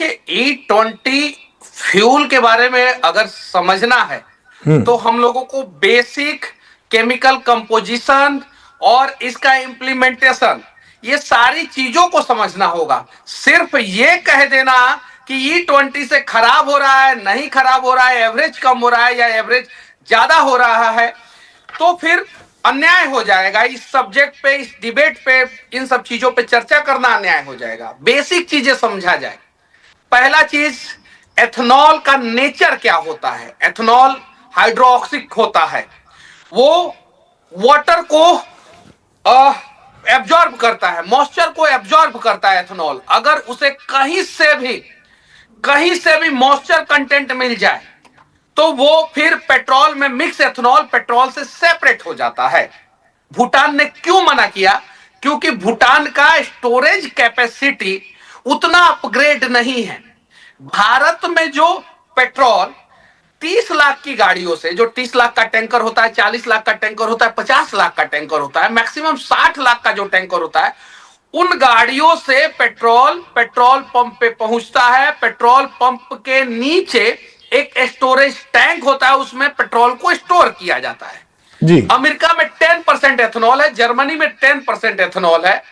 देखिए, E20 fuel के बारे में अगर समझना है तो हम लोगों को बेसिक केमिकल कंपोजिशन और इसका इम्प्लीमेंटेशन, ये सारी चीजों को समझना होगा। सिर्फ ये कह देना कि E20 से खराब हो रहा है, नहीं खराब हो रहा है, एवरेज कम हो रहा है या एवरेज ज्यादा हो रहा है, तो फिर अन्याय हो जाएगा। इस सब्जेक्ट पे, इस डिबेट पे, इन सब चीजों पे चर्चा करना अन्याय हो जाएगा। बेसिक चीजें समझा जाए। पहला चीज, एथेनॉल का नेचर क्या होता है। एथेनॉल हाइड्रोक्सिक होता है, वो वाटर को एब्जॉर्ब करता है, मॉइस्चर को एब्जॉर्ब करता है एथेनॉल। अगर उसे कहीं से भी मॉइस्चर कंटेंट मिल जाए तो वो फिर पेट्रोल में मिक्स एथेनॉल पेट्रोल से सेपरेट हो जाता है। भूटान ने क्यों मना किया? क्योंकि भूटान का स्टोरेज कैपेसिटी उतना अपग्रेड नहीं है। भारत में जो पेट्रोल 30 लाख की गाड़ियों से, जो 30 लाख का टैंकर होता है, 40 लाख का टैंकर होता है, 50 लाख का टैंकर होता है, मैक्सिमम 60 लाख का जो टैंकर होता है, उन गाड़ियों से पेट्रोल पंप पे पहुंचता है। पेट्रोल पंप के नीचे एक स्टोरेज टैंक होता है, उसमें पेट्रोल को स्टोर किया जाता है जी। अमेरिका में 10% एथेनॉल है, जर्मनी में 10% एथेनॉल है,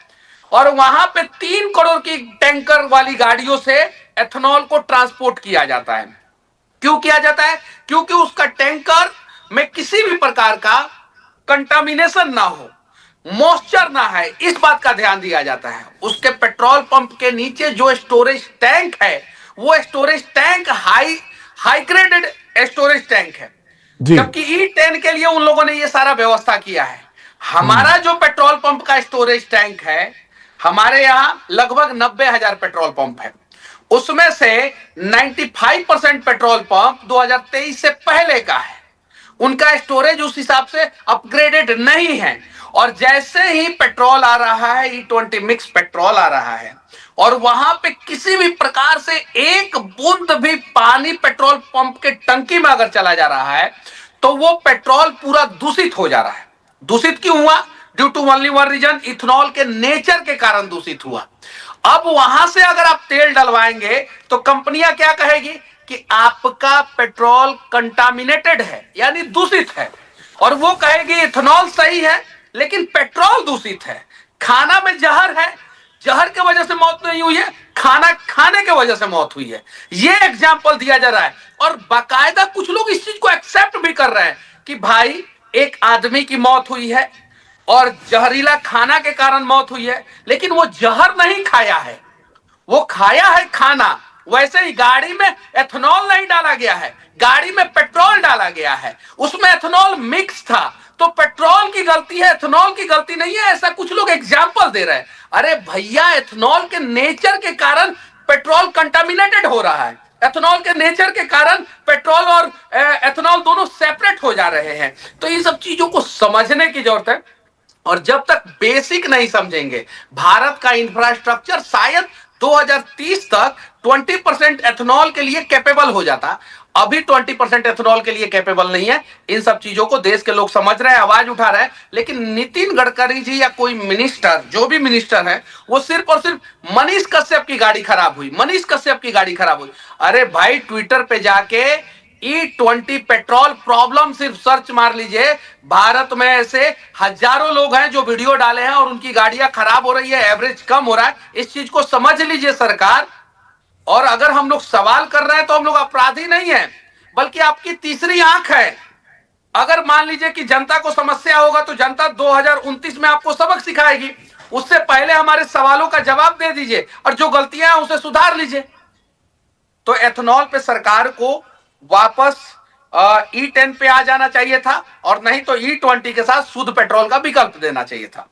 और वहां पे 3 करोड़ की टैंकर वाली गाड़ियों से एथेनॉल को ट्रांसपोर्ट किया जाता है। क्यों किया जाता है? क्योंकि उसका टैंकर में किसी भी प्रकार का कंटामिनेशन ना हो, मॉइस्चर ना है, इस बात का ध्यान दिया जाता है। उसके पेट्रोल पंप के नीचे जो स्टोरेज टैंक है, वो storage tank high graded storage tank है, जबकि E10 के लिए उन लोगों ने ये सारा व्यवस्था किया है। हमारा जो पेट्रोल पंप का स्टोरेज टैंक है, हमारे यहां लगभग 90,000 पेट्रोल पंप है, उसमें से 95% पेट्रोल पंप 2023 से पहले का है। उनका स्टोरेज उस हिसाब से अपग्रेडेड नहीं है। और जैसे ही पेट्रोल आ रहा है, E20 मिक्स पेट्रोल आ रहा है, और वहां पे किसी भी प्रकार से एक बूंद भी पानी पेट्रोल पंप के टंकी में अगर चला जा रहा है, तो वो पेट्रोल पूरा दूषित हो जा रहा है। दूषित क्यों हुआ? Due to only one reason, ethanol के नेचर के कारण दूषित हुआ। अब वहां से अगर आप तेल डलवाएंगे तो कंपनियां क्या कहेगी कि आपका पेट्रोल कंटामिनेटेड है, यानी दूषित है, और वो कहेगी इथेनॉल सही है लेकिन पेट्रोल दूषित है। खाना में जहर है, जहर की वजह से मौत नहीं हुई है, खाना खाने की वजह से मौत हुई है। ये एग्जाम्पल दिया जा रहा है, और बाकायदा कुछ लोग इस चीज को एक्सेप्ट भी कर रहे हैं कि भाई एक आदमी की मौत हुई है और जहरीला खाना के कारण मौत हुई है, लेकिन वो जहर नहीं खाया है, वो खाया है खाना। वैसे ही गाड़ी में एथेनॉल नहीं डाला गया है, गाड़ी में पेट्रोल डाला गया है, उसमें एथेनॉल मिक्स था, तो पेट्रोल की गलती है, एथेनॉल की गलती नहीं है, ऐसा कुछ लोग एग्जाम्पल दे रहे हैं। अरे भैया, एथेनॉल के नेचर के कारण पेट्रोल कंटामिनेटेड हो रहा है, एथेनॉल के नेचर के कारण पेट्रोल और एथेनॉल दोनों सेपरेट हो जा रहे हैं। तो इन सब चीजों को समझने की जरूरत है, और जब तक बेसिक नहीं समझेंगे, भारत का इंफ्रास्ट्रक्चर शायद 2030 तक 20% एथेनॉल के लिए कैपेबल हो जाता। अभी 20% एथेनॉल के लिए कैपेबल नहीं है। इन सब चीजों को देश के लोग समझ रहे हैं, आवाज उठा रहे हैं, लेकिन नितिन गडकरी जी या कोई मिनिस्टर, जो भी मिनिस्टर है, वो सिर्फ और सिर्फ मनीष कश्यप की गाड़ी खराब हुई, मनीष कश्यप की गाड़ी खराब हुई। अरे भाई, ट्विटर पे जाके E20 पेट्रोल प्रॉब्लम सिर्फ सर्च मार लीजिए, भारत में ऐसे हजारों लोग हैं जो वीडियो डाले हैं और उनकी गाड़ियां खराब हो रही है, एवरेज कम हो रहा है। इस चीज को समझ लीजिए सरकार। और अगर हम लोग सवाल कर रहे हैं तो हम लोग अपराधी नहीं है, बल्कि आपकी तीसरी आंख है। अगर मान लीजिए कि जनता को समस्या होगा तो जनता 2029 में आपको सबक सिखाएगी, उससे पहले हमारे सवालों का जवाब दे दीजिए और जो गलतियां हैं उसे सुधार लीजिए। तो एथेनॉल पे सरकार को वापस E10 पे आ जाना चाहिए था, और नहीं तो E20 के साथ शुद्ध पेट्रोल का विकल्प देना चाहिए था।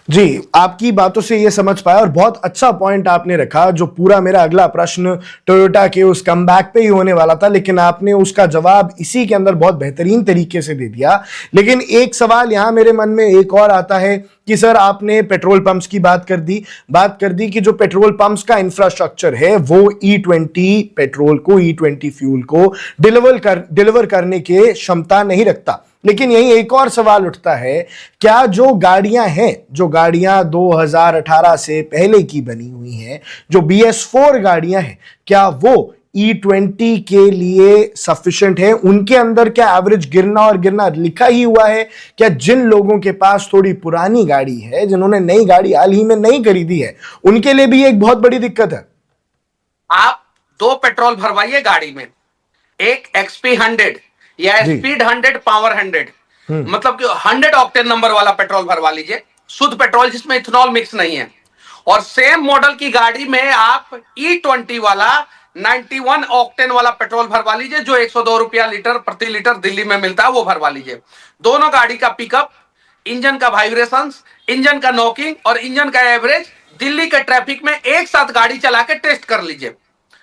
जी, आपकी बातों से ये समझ पाया, और बहुत अच्छा पॉइंट आपने रखा। जो पूरा मेरा अगला प्रश्न टोयोटा के उस कमबैक पे ही होने वाला था, लेकिन आपने उसका जवाब इसी के अंदर बहुत बेहतरीन तरीके से दे दिया। लेकिन एक सवाल यहां मेरे मन में एक और आता है कि सर, आपने पेट्रोल पंप्स की बात कर दी कि जो पेट्रोल पंप्स का इंफ्रास्ट्रक्चर है वो E20 पेट्रोल को, E20 फ्यूल को डिलीवर करने की क्षमता नहीं रखता। लेकिन यही एक और सवाल उठता है, क्या जो गाड़ियां हैं, जो गाड़ियां 2018 से पहले की बनी हुई हैं, जो BS4 गाड़ियां हैं, क्या वो E20 के लिए सफिशिएंट है? उनके अंदर क्या एवरेज गिरना और गिरना लिखा ही हुआ है? क्या जिन लोगों के पास थोड़ी पुरानी गाड़ी है, जिन्होंने नई गाड़ी हाल ही में नहीं खरीदी है, उनके लिए भी एक बहुत बड़ी दिक्कत है? आप 2 पेट्रोल भरवाइए गाड़ी में, एक XP100 या जी। स्पीड 100 पावर 100, मतलब कि 100 ऑक्टेन नंबर वाला पेट्रोल भरवा लीजिए, शुद्ध पेट्रोल जिसमें इथेनॉल मिक्स नहीं है। और सेम मॉडल की गाड़ी में आप E20 वाला 91 ऑक्टेन वाला पेट्रोल भरवा लीजिए, जो 102 रुपया लीटर प्रति लीटर दिल्ली में मिलता है, वो भरवा लीजिए। दोनों गाड़ी का पिकअप, इंजन का वाइब्रेशंस, इंजन का नॉकिंग और इंजन का एवरेज दिल्ली के ट्रैफिक में एक साथ गाड़ी चला के टेस्ट कर लीजिए,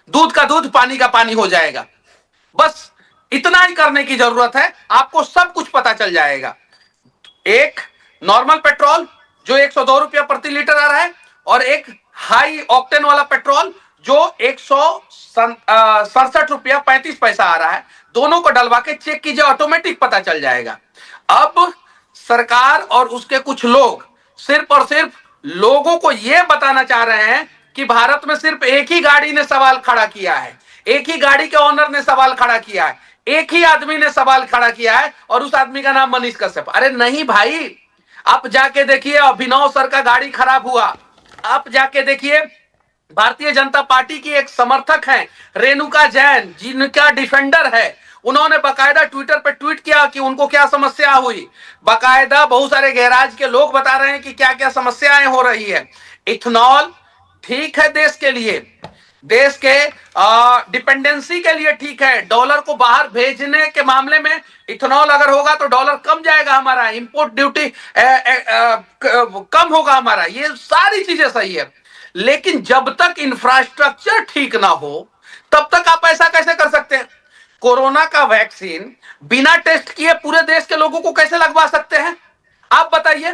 दूध का दूध पानी का पानी हो जाएगा। बस इतना ही करने की जरूरत है, आपको सब कुछ पता चल जाएगा। एक नॉर्मल पेट्रोल जो 102 रुपया प्रति लीटर आ रहा है, और एक हाई ऑक्टेन वाला पेट्रोल जो 167 रुपया 35 पैसा आ रहा है। दोनों को डलवा के चेक कीजिए, ऑटोमेटिक पता चल जाएगा। अब सरकार और उसके कुछ लोग सिर्फ और सिर्फ लोगों को यह बताना चाह रहे हैं कि भारत में सिर्फ एक ही गाड़ी ने सवाल खड़ा किया है, एक ही गाड़ी के ओनर ने सवाल खड़ा किया है, एक ही आदमी ने सवाल खड़ा किया है, और उस आदमी का नाम मनीष कश्यप। अरे नहीं भाई, आप जाके देखिए, अभिनव सर का गाड़ी खराब हुआ, आप जाके देखिए, भारतीय जनता पार्टी की एक समर्थक हैं रेणुका जैन, जिनका डिफेंडर है, उन्होंने बकायदा ट्विटर पे ट्वीट किया कि उनको क्या समस्या हुई। बकायदा बहुत सारे गैराज के लोग बता रहे हैं कि क्या क्या समस्याएं हो रही है। इथेनॉल ठीक है देश के लिए, देश के डिपेंडेंसी के लिए ठीक है, डॉलर को बाहर भेजने के मामले में इथेनॉल अगर होगा तो डॉलर कम जाएगा, हमारा इंपोर्ट ड्यूटी कम होगा हमारा, ये सारी चीजें सही है। लेकिन जब तक इंफ्रास्ट्रक्चर ठीक ना हो तब तक आप ऐसा कैसे कर सकते हैं? कोरोना का वैक्सीन बिना टेस्ट किए पूरे देश के लोगों को कैसे लगवा सकते हैं? आप बताइए।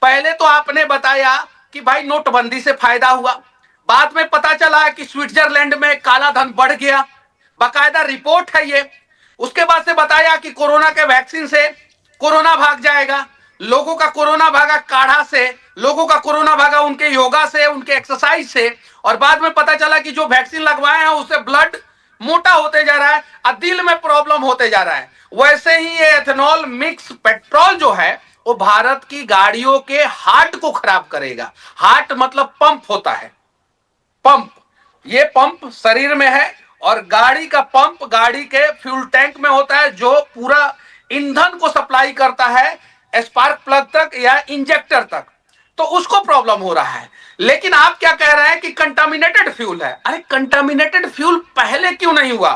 पहले तो आपने बताया कि भाई नोटबंदी से फायदा हुआ, बाद में पता चला कि स्विट्जरलैंड में काला धन बढ़ गया, बाकायदा रिपोर्ट है ये। उसके बाद से बताया कि कोरोना के वैक्सीन से कोरोना भाग जाएगा, लोगों का कोरोना भागा काढ़ा से, लोगों का कोरोना भागा उनके योगा से, उनके एक्सरसाइज से, और बाद में पता चला कि जो वैक्सीन लगवाए हैं उससे ब्लड मोटा होते जा रहा है और दिल में प्रॉब्लम होते जा रहा है। वैसे ही ये एथेनॉल मिक्स पेट्रोल जो है वो भारत की गाड़ियों के हार्ट को खराब करेगा। हार्ट मतलब पंप होता है, पंप, ये पंप शरीर में है, और गाड़ी का पंप गाड़ी के फ्यूल टैंक में होता है, जो पूरा ईंधन को सप्लाई करता है स्पार्क प्लग तक या इंजेक्टर तक। तो उसको प्रॉब्लम हो रहा है। लेकिन आप क्या कह रहे हैं कि कंटामिनेटेड फ्यूल है। अरे कंटामिनेटेड फ्यूल पहले क्यों नहीं हुआ?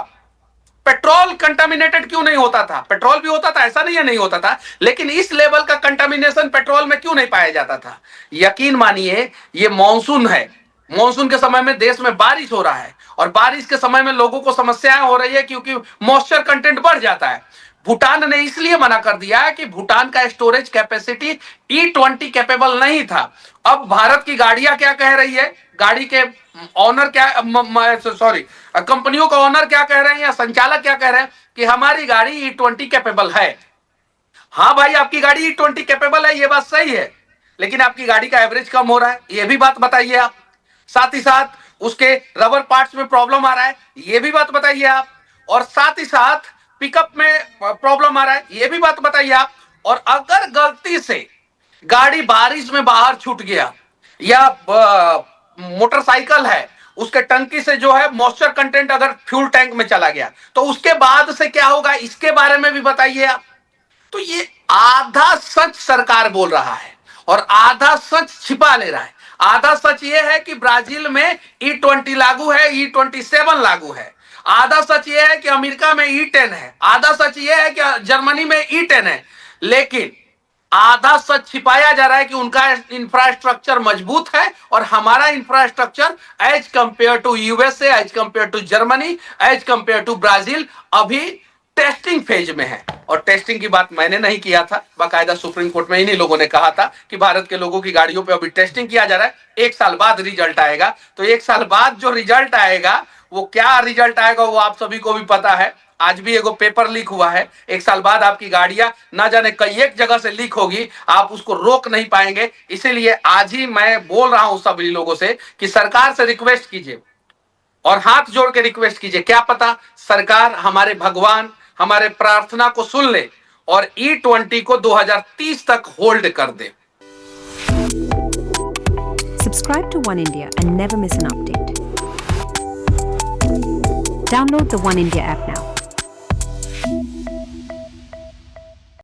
पेट्रोल कंटामिनेटेड क्यों नहीं होता था? पेट्रोल भी होता था, ऐसा नहीं है नहीं होता था, लेकिन इस लेवल का कंटामिनेशन पेट्रोल में क्यों नहीं पाया जाता था? यकीन मानिए, ये मॉनसून है, मॉनसून के समय में देश में बारिश हो रहा है, और बारिश के समय में लोगों को समस्याएं हो रही है क्योंकि मॉइस्चर कंटेंट बढ़ जाता है। भूटान ने इसलिए मना कर दिया है कि भूटान का स्टोरेज कैपेसिटी E20 कैपेबल नहीं था। अब भारत की गाड़ियां क्या कह रही है, गाड़ी के ऑनर क्या, सॉरी, कंपनियों का ऑनर क्या कह रहे हैं या संचालक क्या कह रहे हैं कि हमारी गाड़ी E20 कैपेबल है। हाँ भाई, आपकी गाड़ी E20 कैपेबल है, ये बात सही है, लेकिन आपकी गाड़ी का एवरेज कम हो रहा है, ये भी बात बताइए आप। साथ ही साथ उसके रबर पार्ट्स में प्रॉब्लम आ रहा है, ये भी बात बताइए आप। और साथ ही साथ पिकअप में प्रॉब्लम आ रहा है, ये भी बात बताइए आप। और अगर गलती से गाड़ी बारिश में बाहर छूट गया, या मोटरसाइकिल है उसके टंकी से जो है मॉइस्चर कंटेंट अगर फ्यूल टैंक में चला गया, तो उसके बाद से क्या होगा, इसके बारे में भी बताइए आप। तो ये आधा सच सरकार बोल रहा है और आधा सच छिपा ले रहा है। आधा सच ये है कि ब्राजील में E20 लागू है, E27 लागू है। आधा सच ये है कि अमेरिका में E10 है। आधा सच ये है कि जर्मनी में E10 है। लेकिन आधा सच छिपाया जा रहा है कि उनका इंफ्रास्ट्रक्चर मजबूत है और हमारा infrastructure as compare to USA, as compare to Germany, as compare to Brazil अभी टेस्टिंग फेज में है। और टेस्टिंग की बात मैंने नहीं किया था, बाकायदा सुप्रीम कोर्ट में इन्हीं लोगों ने कहा था कि भारत के लोगों की गाड़ियों पे अभी टेस्टिंग किया जा रहा है, 1 साल बाद रिजल्ट आएगा। तो 1 साल बाद जो रिजल्ट आएगा, वो क्या रिजल्ट आएगा वो आप सभी को भी पता है। आज भी एगो पेपर लीक हुआ है, 1 साल बाद आपकी गाड़ियां ना जाने कई एक जगह से लीक होगी, आप उसको रोक नहीं पाएंगे। इसीलिए आज ही मैं बोल रहा हूं सभी लोगों से कि सरकार से रिक्वेस्ट कीजिए और हाथ जोड़ के रिक्वेस्ट कीजिए, क्या पता सरकार हमारे भगवान हमारे प्रार्थना को सुन ले और E20 को 2030 तक होल्ड कर दे। Subscribe to One India and never miss an update. Download the One India app